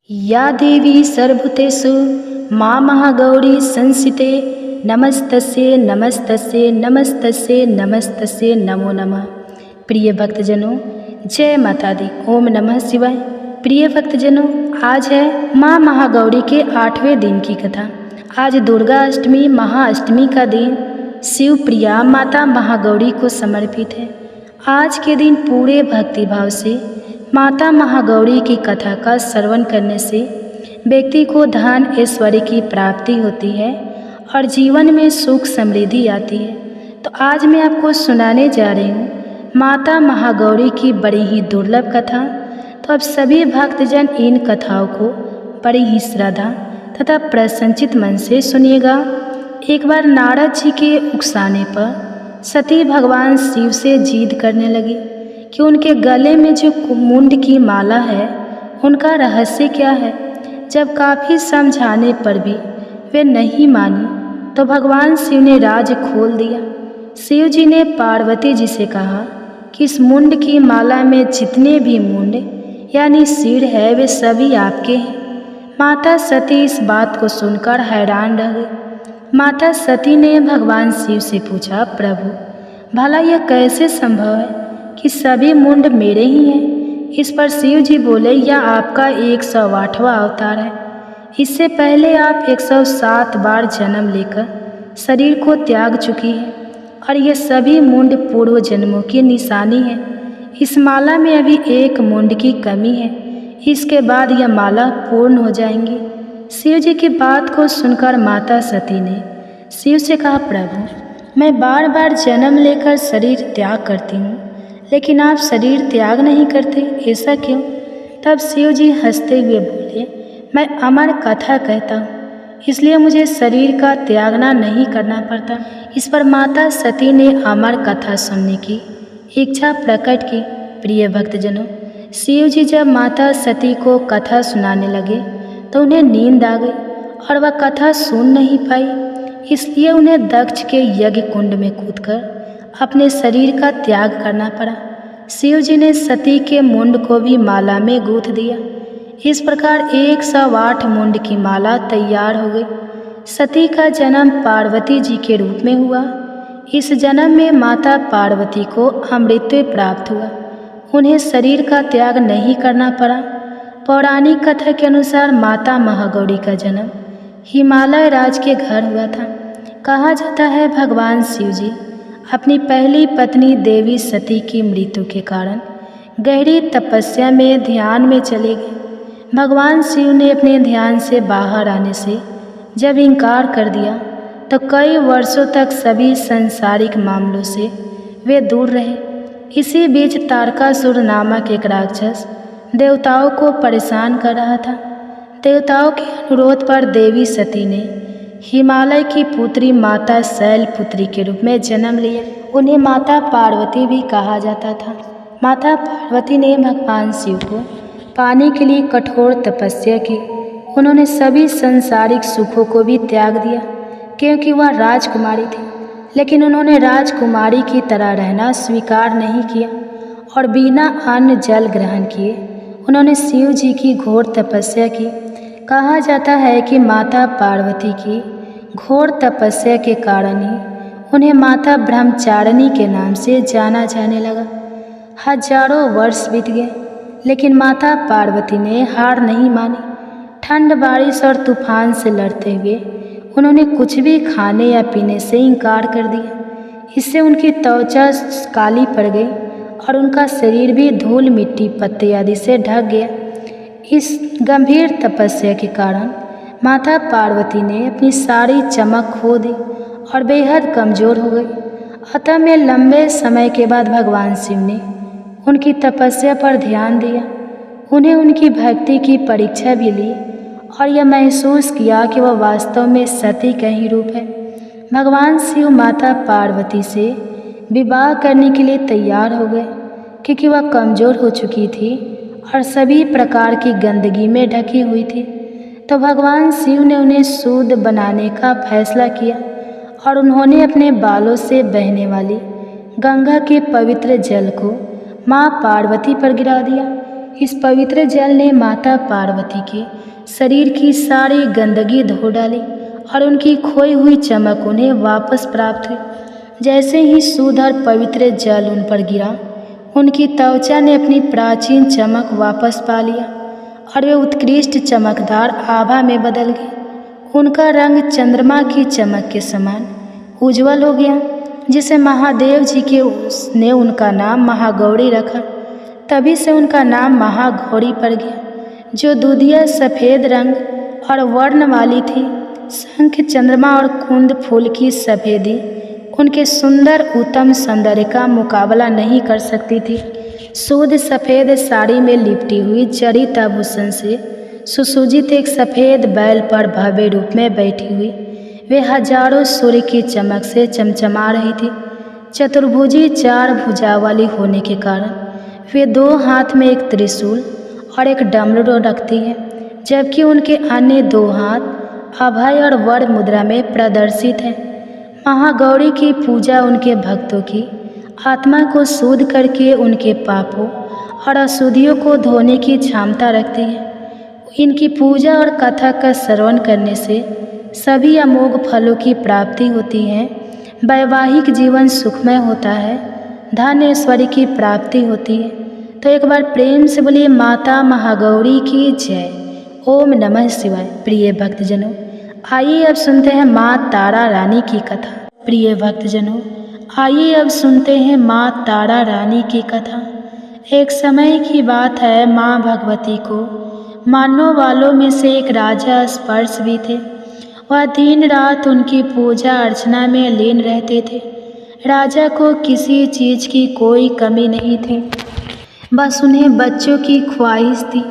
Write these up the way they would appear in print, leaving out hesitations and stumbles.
या देवी सर्वभूतेषु मां महागौरी संस्थिते नमस्तस्यै नमस्तस्यै नमस्तस्यै नमस्तस्यै नमो नमः। प्रिय भक्तजनों, जय माता दी। ओम नमः शिवाय। प्रिय भक्तजनों, आज है मां महागौरी के 8वें दिन की कथा। आज दुर्गा अष्टमी महाअष्टमी का दिन शिव प्रिया माता महागौरी को समर्पित है। आज के दिन पूरे भक्तिभाव से माता महागौरी की कथा का श्रवण करने से व्यक्ति को धन ऐश्वर्य की प्राप्ति होती है और जीवन में सुख समृद्धि आती है। तो आज मैं आपको सुनाने जा रही हूँ माता महागौरी की बड़ी ही दुर्लभ कथा। तो अब सभी भक्तजन इन कथाओं को बड़ी ही श्रद्धा तथा प्रसन्नचित मन से सुनिएगा। एक बार नारद जी के उकसाने पर सती भगवान शिव से जिद करने लगी कि उनके गले में जो मुंड की माला है उनका रहस्य क्या है। जब काफ़ी समझाने पर भी वे नहीं मानी तो भगवान शिव ने राज खोल दिया। शिव जी ने पार्वती जी से कहा कि इस मुंड की माला में जितने भी मुंड यानी सिर है वे सभी आपके हैं। माता सती इस बात को सुनकर हैरान रह गई। माता सती ने भगवान शिव से पूछा, प्रभु भला यह कैसे संभव है कि सभी मुंड मेरे ही हैं। इस पर शिव जी बोले, यह आपका 108वां अवतार है। इससे पहले आप 107 बार जन्म लेकर शरीर को त्याग चुकी है और ये सभी मुंड पूर्व जन्मों की निशानी है। इस माला में अभी एक मुंड की कमी है, इसके बाद यह माला पूर्ण हो जाएंगी। शिव जी की बात को सुनकर माता सती ने शिव से कहा, प्रभु मैं बार बार जन्म लेकर शरीर त्याग करती हूँ, लेकिन आप शरीर त्याग नहीं करते, ऐसा क्यों? तब शिव जी हंसते हुए बोले, मैं अमर कथा कहता हूँ, इसलिए मुझे शरीर का त्यागना नहीं करना पड़ता। इस पर माता सती ने अमर कथा सुनने की इच्छा प्रकट की। प्रिय भक्तजनों, शिव जी जब माता सती को कथा सुनाने लगे तो उन्हें नींद आ गई और वह कथा सुन नहीं पाई। इसलिए उन्हें दक्ष के यज्ञ कुंड में कूदकर अपने शरीर का त्याग करना पड़ा। शिव जी ने सती के मुंड को भी माला में गूंथ दिया। इस प्रकार 108 मुंड की माला तैयार हो गई। सती का जन्म पार्वती जी के रूप में हुआ। इस जन्म में माता पार्वती को अमृतत्व प्राप्त हुआ। उन्हें शरीर का त्याग नहीं करना पड़ा। पौराणिक कथा के अनुसार माता महागौरी का जन्म हिमालय राज के घर हुआ था। कहा जाता है भगवान शिव जी अपनी पहली पत्नी देवी सती की मृत्यु के कारण गहरी तपस्या में ध्यान में चले गए। भगवान शिव ने अपने ध्यान से बाहर आने से जब इनकार कर दिया तो कई वर्षों तक सभी सांसारिक मामलों से वे दूर रहे। इसी बीच तारकासुर नामक एक राक्षस देवताओं को परेशान कर रहा था। देवताओं के अनुरोध पर देवी सती ने हिमालय की पुत्री माता शैलपुत्री के रूप में जन्म लिया। उन्हें माता पार्वती भी कहा जाता था। माता पार्वती ने भगवान शिव को पाने के लिए कठोर तपस्या की। उन्होंने सभी सांसारिक सुखों को भी त्याग दिया क्योंकि वह राजकुमारी थी, लेकिन उन्होंने राजकुमारी की तरह रहना स्वीकार नहीं किया और बिना अन्न जल ग्रहण किए उन्होंने शिव जी की घोर तपस्या की। कहा जाता है कि माता पार्वती की घोर तपस्या के कारण ही उन्हें माता ब्रह्मचारिणी के नाम से जाना जाने लगा। हजारों वर्ष बीत गए, लेकिन माता पार्वती ने हार नहीं मानी। ठंड, बारिश और तूफान से लड़ते हुए उन्होंने कुछ भी खाने या पीने से इनकार कर दिया। इससे उनकी त्वचा काली पड़ गई और उनका शरीर भी धूल, मिट्टी, पत्ते आदि से ढक गया। इस गंभीर तपस्या के कारण माता पार्वती ने अपनी सारी चमक खो दी और बेहद कमज़ोर हो गई। अतः में लंबे समय के बाद भगवान शिव ने उनकी तपस्या पर ध्यान दिया। उन्हें उनकी भक्ति की परीक्षा भी ली और यह महसूस किया कि वह वास्तव में सती का ही रूप है। भगवान शिव माता पार्वती से विवाह करने के लिए तैयार हो गए क्योंकि वह कमज़ोर हो चुकी थी और सभी प्रकार की गंदगी में ढकी हुई थी। तो भगवान शिव ने उन्हें शुद्ध बनाने का फैसला किया और उन्होंने अपने बालों से बहने वाली गंगा के पवित्र जल को माँ पार्वती पर गिरा दिया। इस पवित्र जल ने माता पार्वती के शरीर की सारी गंदगी धो डाली और उनकी खोई हुई चमक उन्हें वापस प्राप्त हुई। जैसे ही शुद्ध और पवित्र जल उन पर गिरा, उनकी त्वचा ने अपनी प्राचीन चमक वापस पा लिया और वे उत्कृष्ट चमकदार आभा में बदल गए। उनका रंग चंद्रमा की चमक के समान उज्जवल हो गया, जिसे महादेव जी के ने उनका नाम महागौरी रखा। तभी से उनका नाम महागौरी पड़ गया, जो दूधिया सफ़ेद रंग और वर्ण वाली थी। शंख, चंद्रमा और कुंद फूल की सफ़ेदी उनके सुंदर उत्तम सौंदर्य का मुकाबला नहीं कर सकती थी। शुद्ध सफ़ेद साड़ी में लिपटी हुई जड़ित आभूषण से सुसज्जित एक सफ़ेद बैल पर भव्य रूप में बैठी हुई वे हजारों सूर्य की चमक से चमचमा रही थी। चतुर्भुजी 4 भुजा वाली होने के कारण वे 2 हाथ में एक त्रिशूल और एक डमरू रखती है, जबकि उनके अन्य 2 हाथ अभय और वर मुद्रा में प्रदर्शित हैं। महागौरी की पूजा उनके भक्तों की आत्मा को शुद्ध करके उनके पापों और अशुद्धियों को धोने की क्षमता रखती है। इनकी पूजा और कथा का श्रवण करने से सभी अमोघ फलों की प्राप्ति होती है। वैवाहिक जीवन सुखमय होता है, धन ऐश्वर्य की प्राप्ति होती है। तो एक बार प्रेम से बोलिए माता महागौरी की जय। ओम नमः शिवाय। प्रिय भक्तजनों, आइए अब सुनते हैं माँ तारा रानी की कथा। प्रिय भक्तजनों, आइए अब सुनते हैं माँ तारा रानी की कथा। एक समय की बात है, माँ भगवती को मानने वालों में से एक राजा स्पर्श भी थे। वह दिन रात उनकी पूजा अर्चना में लीन रहते थे। राजा को किसी चीज़ की कोई कमी नहीं थी, बस उन्हें बच्चों की ख्वाहिश थी।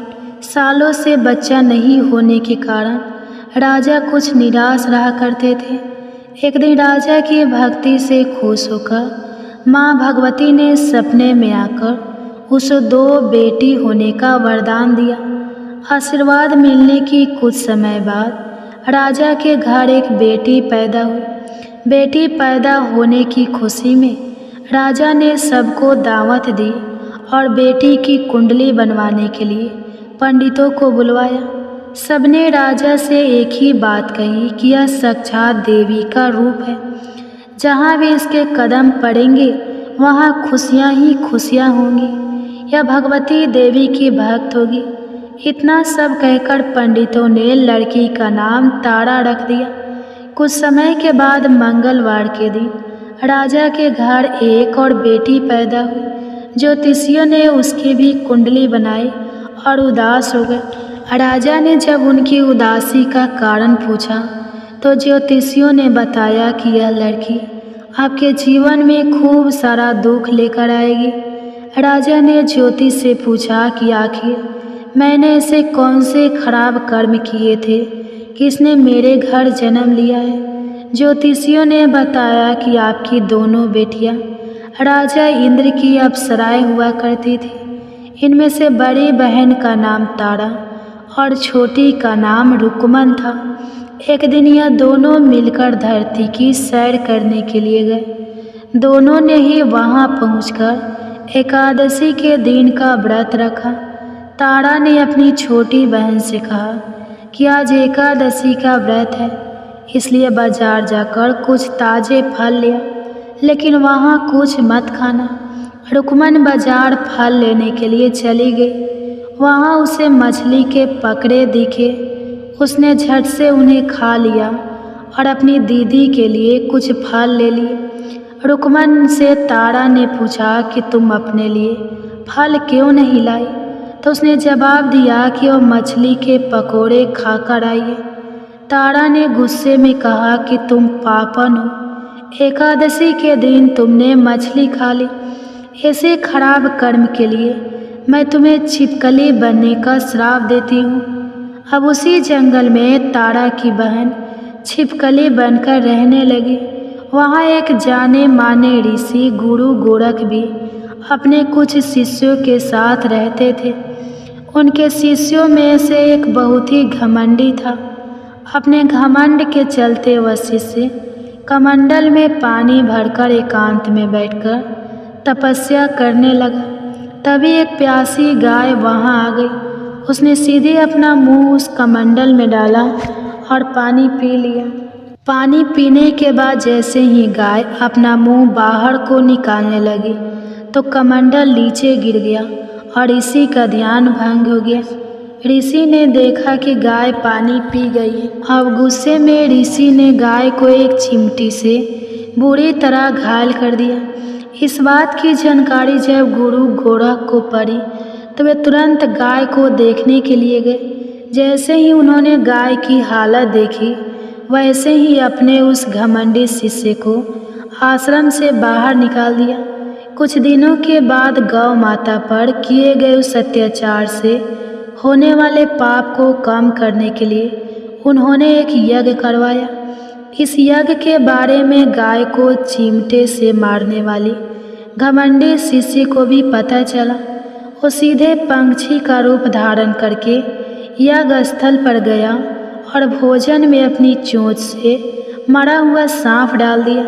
सालों से बच्चा नहीं होने के कारण राजा कुछ निराश रहा करते थे। एक दिन राजा की भक्ति से खुश होकर माँ भगवती ने सपने में आकर उसे 2 बेटी होने का वरदान दिया। आशीर्वाद मिलने की कुछ समय बाद राजा के घर एक बेटी पैदा हुई। बेटी पैदा होने की खुशी में राजा ने सबको दावत दी और बेटी की कुंडली बनवाने के लिए पंडितों को बुलवाया। सबने राजा से एक ही बात कही कि यह साक्षात देवी का रूप है। जहाँ भी इसके कदम पड़ेंगे वहाँ खुशियाँ ही खुशियाँ होंगी। यह भगवती देवी की भक्त होगी। इतना सब कहकर पंडितों ने लड़की का नाम तारा रख दिया। कुछ समय के बाद मंगलवार के दिन राजा के घर एक और बेटी पैदा हुई। ज्योतिषियों ने उसकी भी कुंडली बनाई और उदास हो गए। राजा ने जब उनकी उदासी का कारण पूछा तो ज्योतिषियों ने बताया कि यह लड़की आपके जीवन में खूब सारा दुख लेकर आएगी। राजा ने ज्योतिष से पूछा कि आखिर मैंने ऐसे कौन से खराब कर्म किए थे कि इसने मेरे घर जन्म लिया है। ज्योतिषियों ने बताया कि आपकी दोनों बेटियां राजा इंद्र की अप्सराएं हुआ करती थी। इनमें से बड़ी बहन का नाम तारा और छोटी का नाम रुकमन था। एक दिन यह दोनों मिलकर धरती की सैर करने के लिए गए। दोनों ने ही वहां पहुंचकर एकादशी के दिन का व्रत रखा। तारा ने अपनी छोटी बहन से कहा कि आज एकादशी का व्रत है, इसलिए बाजार जाकर कुछ ताजे फल लिया, लेकिन वहाँ कुछ मत खाना। रुकमन बाजार फल लेने के लिए चली गई। वहाँ उसे मछली के पकड़े दिखे। उसने झट से उन्हें खा लिया और अपनी दीदी के लिए कुछ फल ले लिए। रुकमन से तारा ने पूछा कि तुम अपने लिए फल क्यों नहीं लाई, तो उसने जवाब दिया कि वह मछली के पकोड़े खाकर आई है। तारा ने गुस्से में कहा कि तुम पापन हो, एकादशी के दिन तुमने मछली खा ली। ऐसे खराब कर्म के लिए मैं तुम्हें छिपकली बनने का श्राप देती हूँ। अब उसी जंगल में तारा की बहन छिपकली बनकर रहने लगी। वहाँ एक जाने माने ऋषि गुरु गोरख भी अपने कुछ शिष्यों के साथ रहते थे। उनके शिष्यों में से एक बहुत ही घमंडी था। अपने घमंड के चलते वह शिष्य कमंडल में पानी भरकर एकांत में बैठकर तपस्या करने लगा। तभी एक प्यासी गाय वहां आ गई। उसने सीधे अपना मुंह उस कमंडल में डाला और पानी पी लिया। पानी पीने के बाद जैसे ही गाय अपना मुंह बाहर को निकालने लगी तो कमंडल नीचे गिर गया और ऋषि का ध्यान भंग हो गया। ऋषि ने देखा कि गाय पानी पी गई। अब गुस्से में ऋषि ने गाय को एक चिमटी से बुरी तरह घायल कर दिया। इस बात की जानकारी जब गुरु गोरख को पड़ी तो वे तुरंत गाय को देखने के लिए गए। जैसे ही उन्होंने गाय की हालत देखी वैसे ही अपने उस घमंडी शिष्य को आश्रम से बाहर निकाल दिया। कुछ दिनों के बाद गौ माता पर किए गए उस अत्याचार से होने वाले पाप को कम करने के लिए उन्होंने एक यज्ञ करवाया। इस यज्ञ के बारे में गाय को चिमटे से मारने वाली घमंडी शिष्य को भी पता चला। वो सीधे पंछी का रूप धारण करके यज्ञ स्थल पर गया और भोजन में अपनी चोंच से मरा हुआ सांप डाल दिया।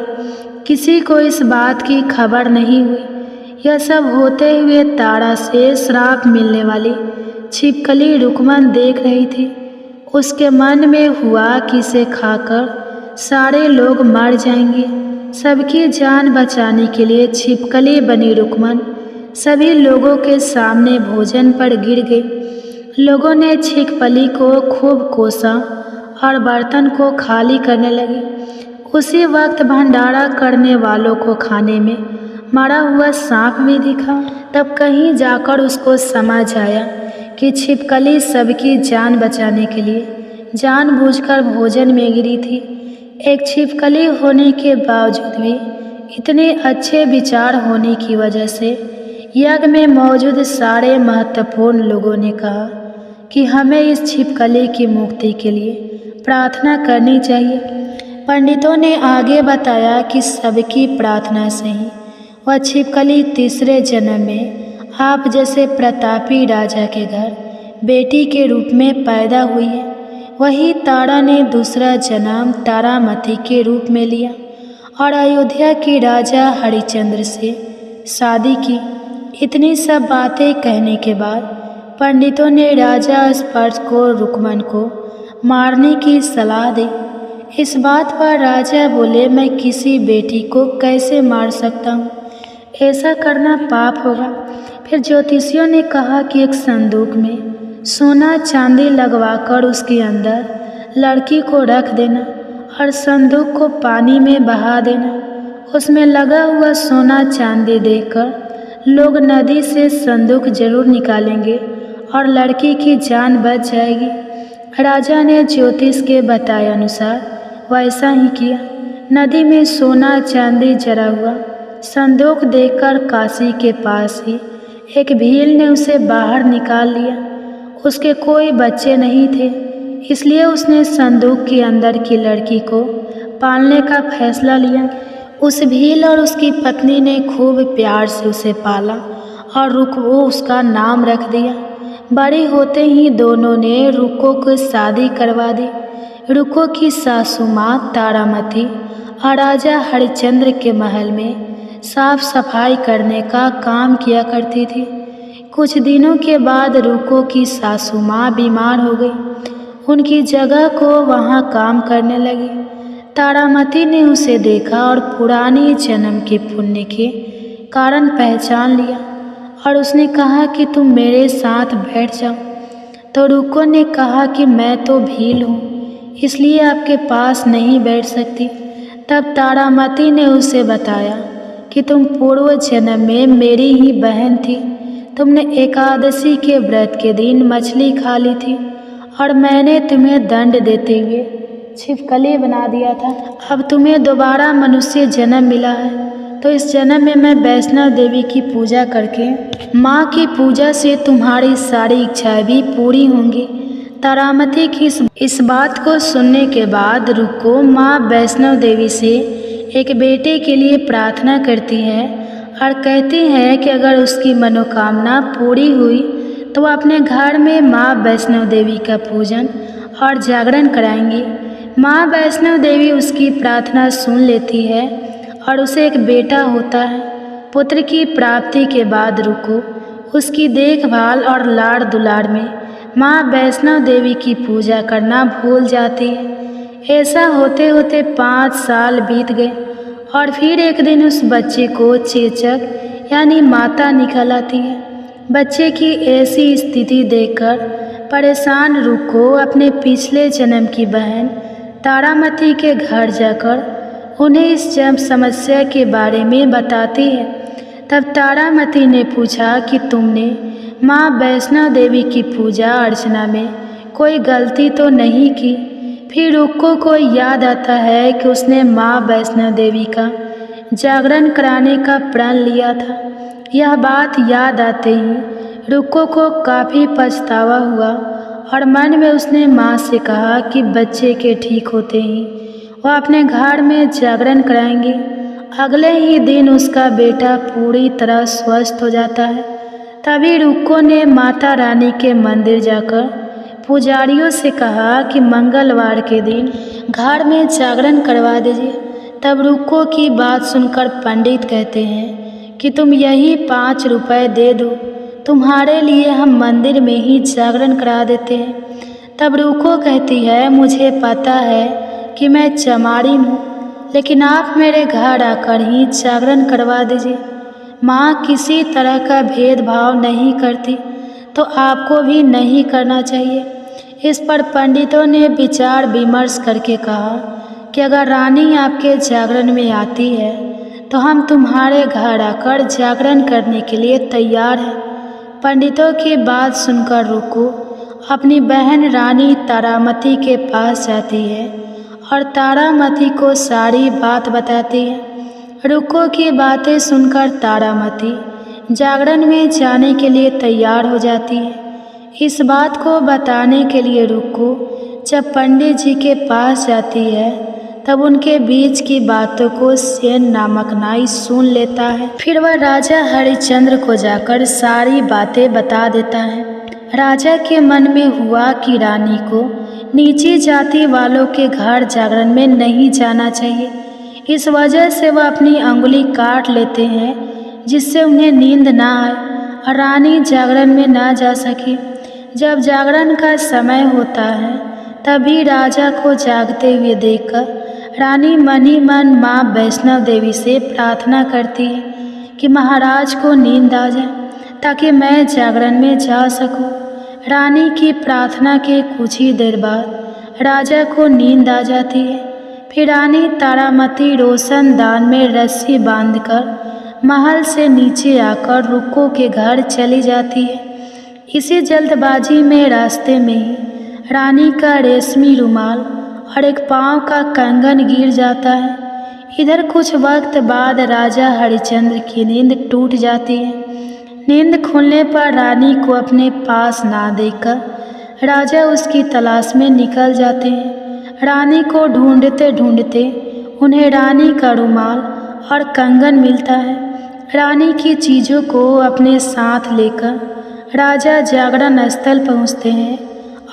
किसी को इस बात की खबर नहीं हुई। यह सब होते हुए तारा से श्राप मिलने वाली छिपकली रुकमन देख रही थी। उसके मन में हुआ कि इसे खाकर सारे लोग मर जाएंगे। सबकी जान बचाने के लिए छिपकली बनी रुकमन सभी लोगों के सामने भोजन पर गिर गई। लोगों ने छिपकली को खूब कोसा और बर्तन को खाली करने लगे। उसी वक्त भंडारा करने वालों को खाने में मरा हुआ सांप भी दिखा। तब कहीं जाकर उसको समझ आया कि छिपकली सबकी जान बचाने के लिए जानबूझकर भोजन में गिरी थी। एक छिपकली होने के बावजूद भी इतने अच्छे विचार होने की वजह से यज्ञ में मौजूद सारे महत्वपूर्ण लोगों ने कहा कि हमें इस छिपकली की मुक्ति के लिए प्रार्थना करनी चाहिए। पंडितों ने आगे बताया कि सबकी प्रार्थना से ही वह छिपकली तीसरे जन्म में आप जैसे प्रतापी राजा के घर बेटी के रूप में पैदा हुई है। वही तारा ने दूसरा जन्म तारामती के रूप में लिया और अयोध्या के राजा हरिश्चंद्र से शादी की। इतनी सब बातें कहने के बाद पंडितों ने राजा स्पर्श को रुकमन को मारने की सलाह दी। इस बात पर राजा बोले, मैं किसी बेटी को कैसे मार सकता हूँ, ऐसा करना पाप होगा। फिर ज्योतिषियों ने कहा कि एक संदूक में सोना चांदी लगवाकर उसके अंदर लड़की को रख देना और संदूक को पानी में बहा देना। उसमें लगा हुआ सोना चांदी देखकर लोग नदी से संदूक जरूर निकालेंगे और लड़की की जान बच जाएगी। राजा ने ज्योतिष के बताए अनुसार वैसा ही किया। नदी में सोना चांदी जरा हुआ संदूक देखकर काशी के पास ही एक भील ने उसे बाहर निकाल लिया। उसके कोई बच्चे नहीं थे, इसलिए उसने संदूक के अंदर की लड़की को पालने का फैसला लिया। उस भील और उसकी पत्नी ने खूब प्यार से उसे पाला और रुको उसका नाम रख दिया। बड़ी होते ही दोनों ने रुको को शादी करवा दी। रुको की सासू माँ तारामती और राजा हरिश्चंद्र के महल में साफ सफाई करने का काम किया करती थी। कुछ दिनों के बाद रुको की सासू माँ बीमार हो गई। उनकी जगह को वहाँ काम करने लगी। तारामती ने उसे देखा और पुराने जन्म के पुण्य के कारण पहचान लिया और उसने कहा कि तुम मेरे साथ बैठ जाओ। तो रुको ने कहा कि मैं तो भील हूँ, इसलिए आपके पास नहीं बैठ सकती। तब तारामती ने उसे बताया कि तुम पूर्व जन्म में मेरी ही बहन थी। तुमने एकादशी के व्रत के दिन मछली खा ली थी और मैंने तुम्हें दंड देते हुए छिपकली बना दिया था। अब तुम्हें दोबारा मनुष्य जन्म मिला है, तो इस जन्म में मैं वैष्णव देवी की पूजा करके माँ की पूजा से तुम्हारी सारी इच्छाएं भी पूरी होंगी। तारामती की इस बात को सुनने के बाद रुको माँ वैष्णव देवी से एक बेटे के लिए प्रार्थना करती है और कहती है कि अगर उसकी मनोकामना पूरी हुई तो वह अपने घर में माँ वैष्णव देवी का पूजन और जागरण कराएंगी। माँ वैष्णव देवी उसकी प्रार्थना सुन लेती है और उसे एक बेटा होता है। पुत्र की प्राप्ति के बाद रुको उसकी देखभाल और लाड़ दुलार में माँ वैष्णव देवी की पूजा करना भूल जाती है। ऐसा होते होते 5 साल बीत गए और फिर एक दिन उस बच्चे को चेचक यानी माता निकल आती है। बच्चे की ऐसी स्थिति देखकर परेशान रुको अपने पिछले जन्म की बहन तारामती के घर जाकर उन्हें इस समस्या के बारे में बताती है। तब तारामती ने पूछा कि तुमने माँ वैष्णव देवी की पूजा अर्चना में कोई गलती तो नहीं की। फिर रुक्को को याद आता है कि उसने माँ वैष्णव देवी का जागरण कराने का प्रण लिया था। यह बात याद आते ही रुक्को को काफ़ी पछतावा हुआ और मन में उसने माँ से कहा कि बच्चे के ठीक होते ही वह अपने घर में जागरण कराएंगे। अगले ही दिन उसका बेटा पूरी तरह स्वस्थ हो जाता है। तभी रुक्को ने माता रानी के मंदिर जाकर पुजारियों से कहा कि मंगलवार के दिन घर में जागरण करवा दीजिए। तब रुक्को की बात सुनकर पंडित कहते हैं कि तुम यही 5 रुपए दे दो, तुम्हारे लिए हम मंदिर में ही जागरण करा देते हैं। तब रुक्को कहती है, मुझे पता है कि मैं चमारी हूँ, लेकिन आप मेरे घर आकर ही जागरण करवा दीजिए। माँ किसी तरह का भेदभाव नहीं करती, तो आपको भी नहीं करना चाहिए। इस पर पंडितों ने विचार विमर्श करके कहा कि अगर रानी आपके जागरण में आती है तो हम तुम्हारे घर आकर जागरण करने के लिए तैयार हैं। पंडितों की बात सुनकर रुक्को अपनी बहन रानी तारामती के पास जाती है और तारामती को सारी बात बताती है। रुक्को की बातें सुनकर तारामती जागरण में जाने के लिए तैयार हो जाती है। इस बात को बताने के लिए रुक्को जब पंडित जी के पास जाती है तब उनके बीच की बातों को सेन नामक नाई सुन लेता है। फिर वह राजा हरिश्चंद्र को जाकर सारी बातें बता देता है। राजा के मन में हुआ कि रानी को नीची जाति वालों के घर जागरण में नहीं जाना चाहिए। इस वजह से वह अपनी अंगुली काट लेते हैं जिससे उन्हें नींद ना आए और रानी जागरण में ना जा सके। जब जागरण का समय होता है तभी राजा को जागते हुए देखकर रानी मन ही मन माँ वैष्णव देवी से प्रार्थना करती है कि महाराज को नींद आ जाए ताकि मैं जागरण में जा सकूं। रानी की प्रार्थना के कुछ ही देर बाद राजा को नींद आ जाती है। फिर रानी तारामती रोशनदान में रस्सी बांधकर महल से नीचे आकर रुक्को के घर चली जाती है। इसी जल्दबाजी में रास्ते में ही रानी का रेशमी रुमाल और एक पाँव का कंगन गिर जाता है। इधर कुछ वक्त बाद राजा हरिश्चंद्र की नींद टूट जाती है। नींद खुलने पर रानी को अपने पास ना देखकर राजा उसकी तलाश में निकल जाते हैं। रानी को ढूंढते ढूंढते उन्हें रानी का रुमाल और कंगन मिलता है। रानी की चीज़ों को अपने साथ लेकर राजा जागरण स्थल पहुँचते हैं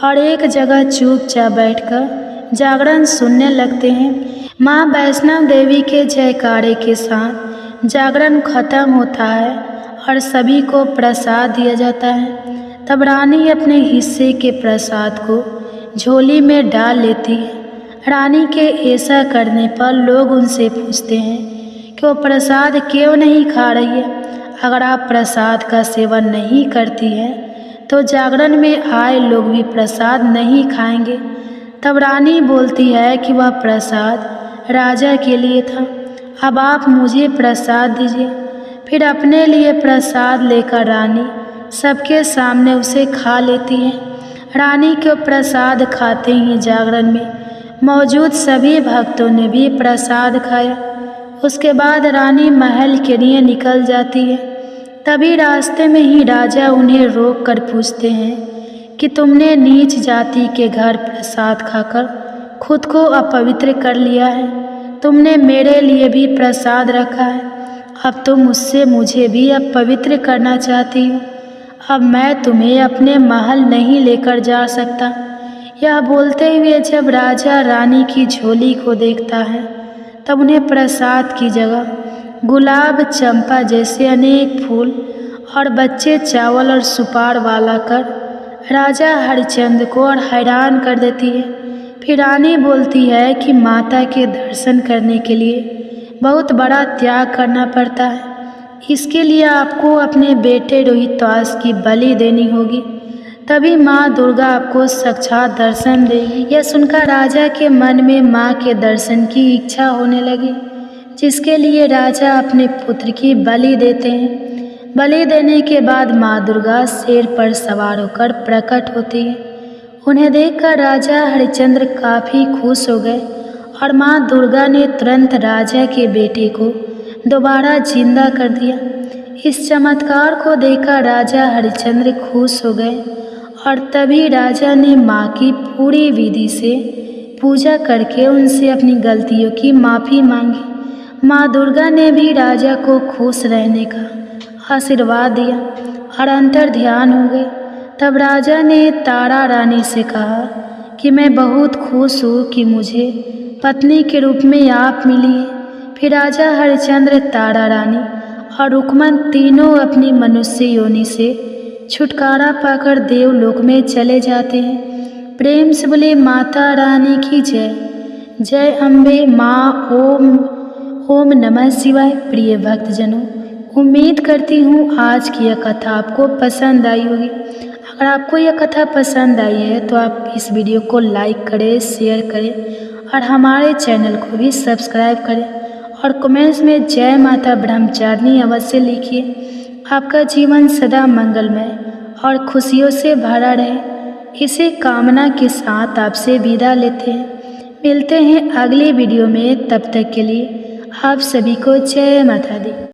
और एक जगह चुपचाप बैठकर जागरण सुनने लगते हैं। माँ वैष्णव देवी के जयकारे के साथ जागरण खत्म होता है और सभी को प्रसाद दिया जाता है। तब रानी अपने हिस्से के प्रसाद को झोली में डाल लेती है। रानी के ऐसा करने पर लोग उनसे पूछते हैं कि वो प्रसाद क्यों नहीं खा रही है। अगर आप प्रसाद का सेवन नहीं करती हैं तो जागरण में आए लोग भी प्रसाद नहीं खाएंगे। तब रानी बोलती है कि वह प्रसाद राजा के लिए था, अब आप मुझे प्रसाद दीजिए। फिर अपने लिए प्रसाद लेकर रानी सबके सामने उसे खा लेती है। रानी को प्रसाद खाते ही जागरण में मौजूद सभी भक्तों ने भी प्रसाद खाया। उसके बाद रानी महल के लिए निकल जाती है। तभी रास्ते में ही राजा उन्हें रोक कर पूछते हैं कि तुमने नीच जाति के घर प्रसाद खाकर खुद को अपवित्र कर लिया है। तुमने मेरे लिए भी प्रसाद रखा है, अब तुम मुझसे मुझे भी अपवित्र करना चाहती हो। अब मैं तुम्हें अपने महल नहीं लेकर जा सकता। यह बोलते हुए जब राजा रानी की झोली को देखता है तब उन्हें प्रसाद की जगह गुलाब, चंपा जैसे अनेक फूल और बच्चे चावल और सुपार वाला कर राजा हरिश्चंद्र को और हैरान कर देती है। फिर रानी बोलती है कि माता के दर्शन करने के लिए बहुत बड़ा त्याग करना पड़ता है, इसके लिए आपको अपने बेटे रोहितास की बलि देनी होगी, तभी माँ दुर्गा आपको साक्षात दर्शन देगी। यह सुनकर राजा के मन में माँ के दर्शन की इच्छा होने लगी, जिसके लिए राजा अपने पुत्र की बलि देते हैं। बलि देने के बाद माँ दुर्गा शेर पर सवार होकर प्रकट होती है। उन्हें देखकर राजा हरिश्चंद्र काफ़ी खुश हो गए और माँ दुर्गा ने तुरंत राजा के बेटे को दोबारा जिंदा कर दिया। इस चमत्कार को देखकर राजा हरिश्चंद्र खुश हो गए और तभी राजा ने माँ की पूरी विधि से पूजा करके उनसे अपनी गलतियों की माफ़ी मांगी। माँ दुर्गा ने भी राजा को खुश रहने का आशीर्वाद दिया और अंतर ध्यान हो गए। तब राजा ने तारा रानी से कहा कि मैं बहुत खुश हूँ कि मुझे पत्नी के रूप में आप मिली है। फिर राजा हरिश्चंद्र, तारा रानी और रुक्मन तीनों अपनी मनुष्य योनि से छुटकारा पाकर देवलोक में चले जाते हैं। प्रेम से बोले माता रानी की जय। जय अम्बे माँ। ओम नमः शिवाय। प्रिय भक्तजनों, उम्मीद करती हूँ आज की यह कथा आपको पसंद आई होगी। अगर आपको यह कथा पसंद आई है तो आप इस वीडियो को लाइक करें, शेयर करें और हमारे चैनल को भी सब्सक्राइब करें और कमेंट्स में जय माता ब्रह्मचारिणी अवश्य लिखिए। आपका जीवन सदा मंगलमय और खुशियों से भरा रहे, इसी कामना के साथ आपसे विदा लेते हैं। मिलते हैं अगली वीडियो में, तब तक के लिए आप सभी को जय माता दी।